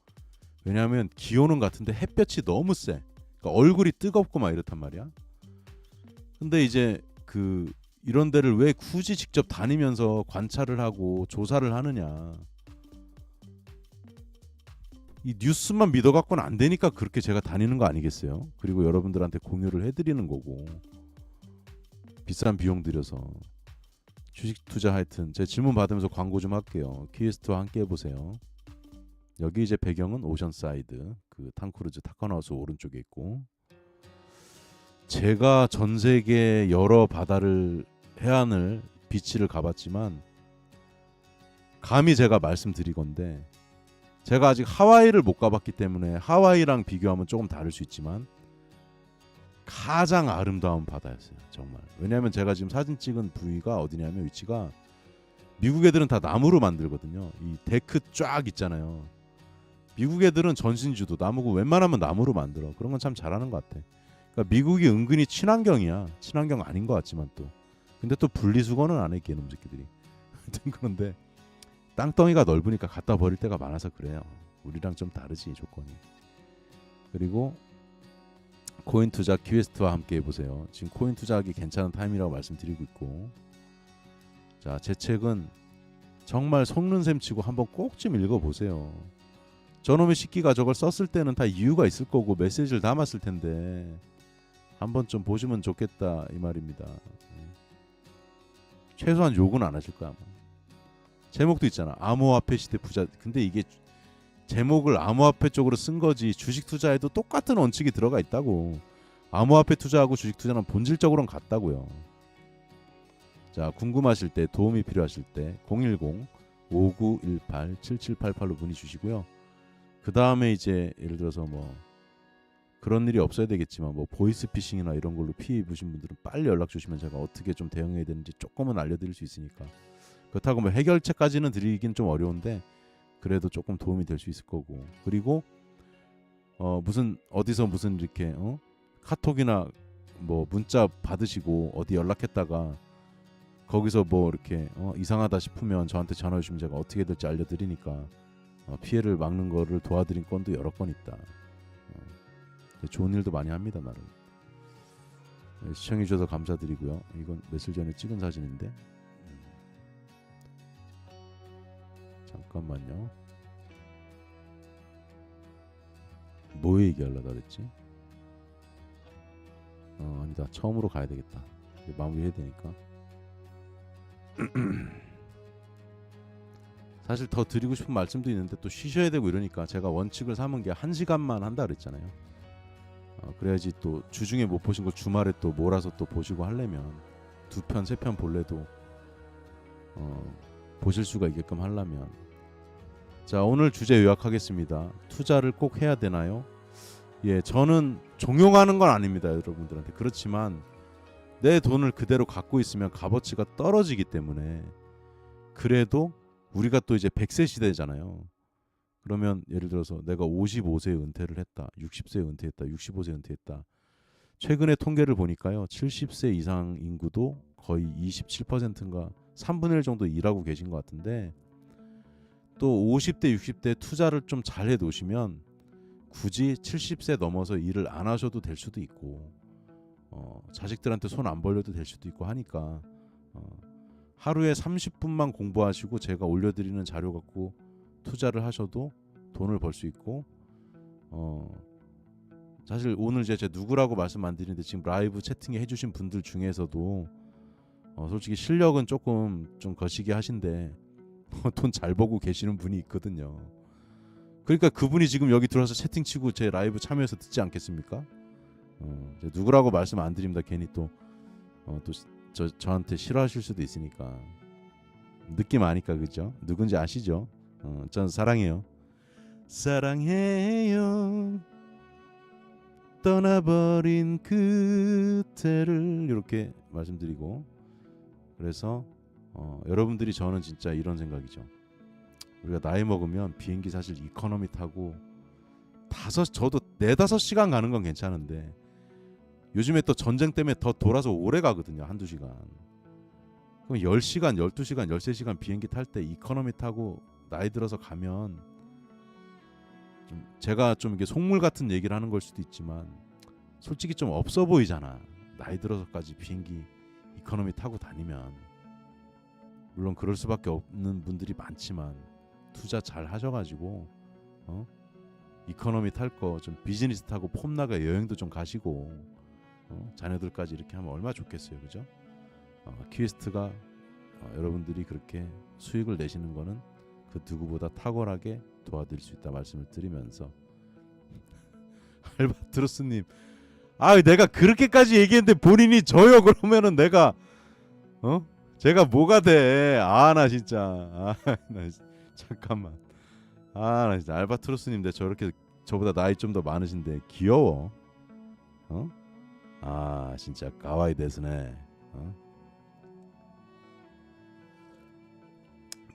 왜냐하면 기온은 같은데 햇볕이 너무 세. 그러니까 얼굴이 뜨겁고 막 이렇단 말이야. 근데 이제 그 이런 데를 왜 굳이 직접 다니면서 관찰을 하고 조사를 하느냐. 이 뉴스만 믿어갖고는 안 되니까 그렇게 제가 다니는 거 아니겠어요? 그리고 여러분들한테 공유를 해드리는 거고, 비싼 비용 들여서 주식 투자 하여튼 제 질문 받으면서 광고 좀 할게요. 퀴에스트와 함께 해보세요. 여기 이제 배경은 오션사이드, 그 탐크루즈 타카나우스 오른쪽에 있고, 제가 전 세계 여러 바다를 해안을 비치를 가봤지만 감히 제가 말씀드리건데, 제가 아직 하와이를 못 가봤기 때문에 하와이랑 비교하면 조금 다를 수 있지만 가장 아름다운 바다였어요. 정말. 왜냐하면 제가 지금 사진 찍은 부위가 어디냐면, 위치가 미국 애들은 다 나무로 만들거든요. 이 데크 쫙 있잖아요. 미국 애들은 전신주도 나무고 웬만하면 나무로 만들어. 그런 건 참 잘하는 것 같아. 그러니까 미국이 은근히 친환경이야. 친환경 아닌 것 같지만 또. 근데 또 분리수거는 안 해, 개놈 새끼들이. 하여튼 그런데 땅덩이가 넓으니까 갖다 버릴 때가 많아서 그래요. 우리랑 좀 다르지, 조건이. 그리고 코인 투자 퀴에스트와 함께 해보세요. 지금 코인 투자하기 괜찮은 타임이라고 말씀드리고 있고, 자, 제 책은 정말 속는 셈 치고 한번 꼭 좀 읽어보세요. 저놈의 식기가 저걸 썼을 때는 다 이유가 있을 거고 메시지를 담았을 텐데 한번 좀 보시면 좋겠다 이 말입니다. 최소한 욕은 안 하실 거야. 제목도 있잖아. 암호화폐 시대 부자. 근데 이게 제목을 암호화폐 쪽으로 쓴 거지, 주식 투자에도 똑같은 원칙이 들어가 있다고. 암호화폐 투자하고 주식 투자는 본질적으로는 같다고요. 자, 궁금하실 때, 도움이 필요하실 때 010-5918-7788로 문의 주시고요. 그 다음에 이제 예를 들어서 뭐 그런 일이 없어야 되겠지만 뭐 보이스피싱이나 이런 걸로 피해 입으신 분들은 빨리 연락 주시면 제가 어떻게 좀 대응해야 되는지 조금은 알려드릴 수 있으니까. 그렇다고 뭐 해결책까지는 드리긴 좀 어려운데 그래도 조금 도움이 될 수 있을 거고. 그리고 무슨 어디서 무슨 이렇게 카톡이나 뭐 문자 받으시고 어디 연락했다가 거기서 뭐 이렇게 이상하다 싶으면 저한테 전화 주시면 제가 어떻게 될지 알려드리니까 피해를 막는 거를 도와드린 건도 여러 건 있다. 좋은 일도 많이 합니다, 나름. 시청해 주셔서 감사드리고요. 이건 며칠 전에 찍은 사진인데 잠깐만요. 뭐 얘기하려다 그랬지? 아니다. 처음으로 가야 되겠다. 마무리해야 되니까. 사실 더 드리고 싶은 말씀도 있는데 또 쉬셔야 되고 이러니까 제가 원칙을 삼은 게 1시간만 한다 그랬잖아요. 그래야지 또 주중에 못 보신 거 주말에 또 몰아서 또 보시고 하려면 2편 3편 볼래도 보실 수가 있게끔 하려면. 자, 오늘 주제 요약하겠습니다. 투자를 꼭 해야 되나요? 예, 저는 종용하는 건 아닙니다, 여러분들한테. 그렇지만 내 돈을 그대로 갖고 있으면 값어치가 떨어지기 때문에. 그래도 우리가 또 이제 100세 시대잖아요. 그러면 예를 들어서 내가 55세에 은퇴를 했다, 60세에 은퇴했다, 65세에 은퇴했다. 최근에 통계를 보니까요, 70세 이상 인구도 거의 27%인가 3분의 1 정도 일하고 계신 것 같은데, 또 50대 60대 투자를 좀 잘 해놓으시면 굳이 70세 넘어서 일을 안 하셔도 될 수도 있고, 자식들한테 손 안 벌려도 될 수도 있고 하니까 하루에 30분만 공부하시고 제가 올려드리는 자료 갖고 투자를 하셔도 돈을 벌 수 있고, 사실 오늘 제가 누구라고 말씀 안 드리는데 지금 라이브 채팅에 해주신 분들 중에서도 솔직히 실력은 조금 좀 거시기 하신데 돈 잘 벌고 계시는 분이 있거든요. 그러니까 그분이 지금 여기 들어와서 채팅치고 제 라이브 참여해서 듣지 않겠습니까? 누구라고 말씀 안 드립니다. 괜히 또 저한테 싫어하실 수도 있으니까. 느낌 아니까, 그죠? 누군지 아시죠? 전 사랑해요. 사랑해요. 떠나버린 그때를 이렇게 말씀드리고, 그래서 여러분들이, 저는 진짜 이런 생각이죠. 우리가 나이 먹으면 비행기 사실 이코노미 타고 저도 4-5시간 가는 건 괜찮은데 요즘에 또 전쟁 때문에 더 돌아서 오래 가거든요. 1-2시간. 그럼 10시간, 12시간, 13시간 비행기 탈 때 이코노미 타고 나이 들어서 가면 좀 제가 좀 이게 속물 같은 얘기를 하는 걸 수도 있지만 솔직히 좀 없어 보이잖아. 나이 들어서까지 비행기 이코노미 타고 다니면. 물론 그럴 수밖에 없는 분들이 많지만 투자 잘 하셔가지고 이코노미 탈 거 좀 비즈니스 타고 폼나가 여행도 좀 가시고 자녀들까지 이렇게 하면 얼마나 좋겠어요, 그죠? 퀘스트가 여러분들이 그렇게 수익을 내시는 거는 그 누구보다 탁월하게 도와드릴 수 있다 말씀을 드리면서 알바트로스님, 내가 그렇게까지 얘기했는데 본인이 져요 그러면은 내가 제가 뭐가 돼? 나 진짜 나 잠깐만. 나 진짜 알바트로스님, 내 저렇게 저보다 나이 좀 더 많으신데 귀여워. 진짜 가와이 데스네.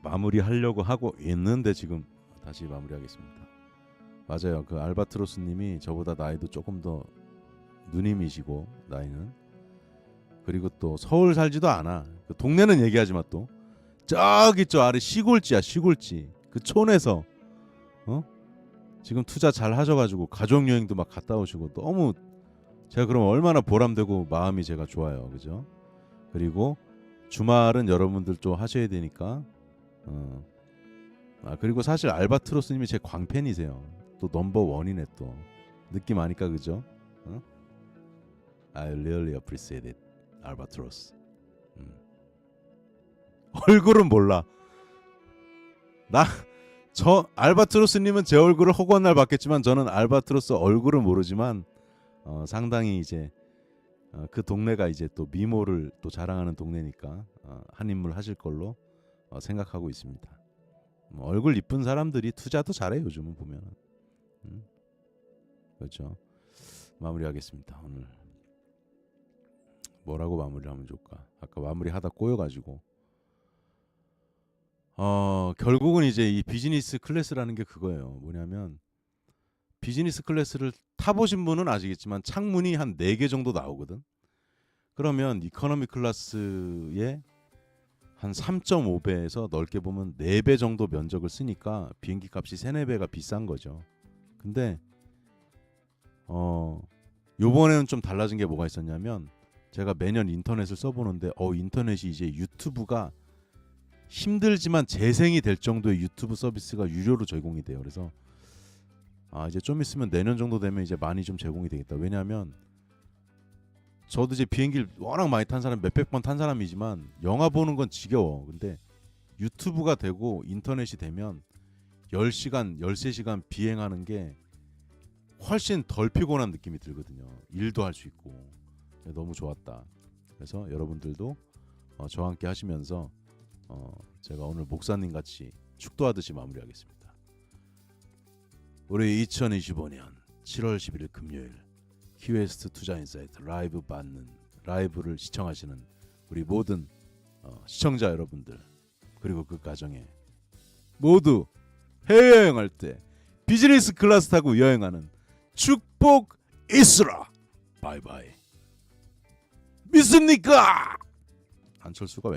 마무리하려고 하고 있는데 지금 다시 마무리하겠습니다. 맞아요. 그 알바트로스님이 저보다 나이도 조금 더 누님이시고 나이는, 그리고 또 서울 살지도 않아. 그 동네는 얘기하지 마. 또 저기 저 아래 시골지야, 시골지. 그 촌에서 지금 투자 잘 하셔가지고 가족 여행도 막 갔다 오시고, 너무 제가 그럼 얼마나 보람되고 마음이 제가 좋아요, 그죠? 그리고 주말은 여러분들 좀 하셔야 되니까. 그리고 사실 알바트로스님이 제 광팬이세요. 또 넘버 원이네. 또 느낌 아니까, 그죠? I really appreciate it, 알바트로스. 얼굴은 몰라. 저 알바트로스님은 제 얼굴을 허구한 날 봤겠지만 저는 알바트로스 얼굴은 모르지만 상당히 이제 그 동네가 이제 또 미모를 또 자랑하는 동네니까 한 인물 하실 걸로 생각하고 있습니다. 얼굴 이쁜 사람들이 투자도 잘해 요즘은 보면. 그렇죠. 마무리하겠습니다. 오늘 뭐라고 마무리를 하면 좋을까? 아까 마무리하다 꼬여가지고 결국은 이제 이 비즈니스 클래스라는 게 그거예요. 뭐냐면 비즈니스 클래스를 타보신 분은 아시겠지만 창문이 한 4개 정도 나오거든. 그러면 이코노미 클래스의 한 3.5배에서 넓게 보면 4배 정도 면적을 쓰니까 비행기 값이 3, 4배가 비싼 거죠. 근데 요번에는 좀 달라진 게 뭐가 있었냐면, 제가 매년 인터넷을 써보는데 인터넷이 이제 유튜브가 힘들지만 재생이 될 정도의 유튜브 서비스가 유료로 제공이 돼요. 그래서 이제 좀 있으면 내년 정도 되면 이제 많이 좀 제공이 되겠다. 왜냐하면 저도 이제 비행기를 워낙 많이 탄 사람, 몇백 번 탄 사람이지만 영화 보는 건 지겨워. 근데 유튜브가 되고 인터넷이 되면 10시간, 13시간 비행하는 게 훨씬 덜 피곤한 느낌이 들거든요. 일도 할 수 있고. 너무 좋았다. 그래서 여러분들도 저와 함께 하시면서 제가 오늘 목사님 같이 축도하듯이 마무리하겠습니다. 우리 2025년 7월 11일 금요일 키웨스트 투자인사이트 라이브를 시청하시는 우리 모든 시청자 여러분들, 그리고 그 가정에 모두 해외여행할 때 비즈니스 클래스 타고 여행하는 축복 있으라. 바이바이. 믿습니까? 안철수가